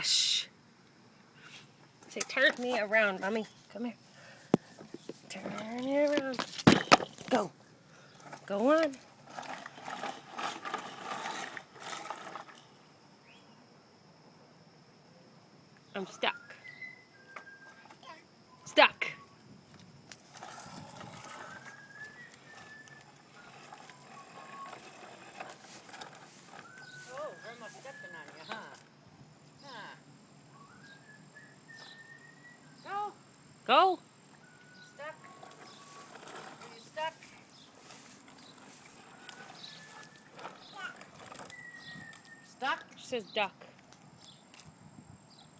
Hush. Say, turn me around, Mommy. Come here. Turn it around. Go. Go on. I'm stuck. Stuck. Oh, Grandma's stepping on you, huh? Huh. Go. Go. Stuck. Are you stuck? Stuck? She says duck.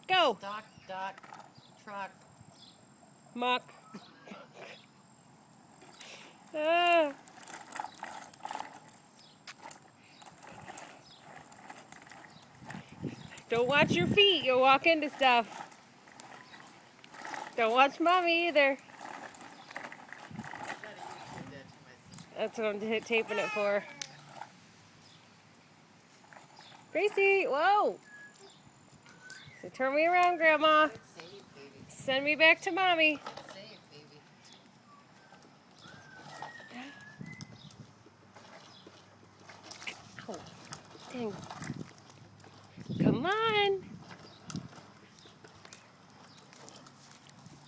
Go. Duck, duck, truck. Muck. Ah. Don't watch your feet. You'll walk into stuff. Don't watch Mommy either. That's what I'm taping it for. Gracie, whoa. So turn me around, Grandma. Good save, baby. Send me back to Mommy. Good save, baby. Oh, dang. Come on.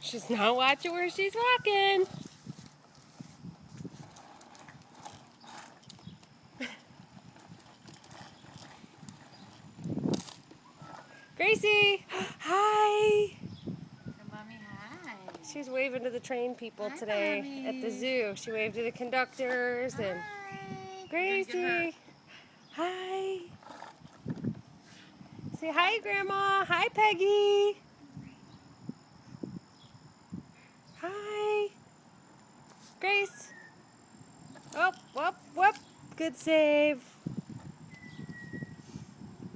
She's not watching where she's walking. Gracie, hi. Mommy, hi. She's waving to the train people Hi, today Mommy. at the zoo. She waved to the conductors and Hi. Gracie. Hi. Say hi, Grandma. Hi, Peggy. Hi. Grace. Oh, whoop, whoop. Good save.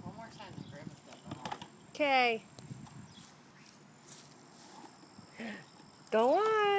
One more time, Grandma's done. Okay. Go on.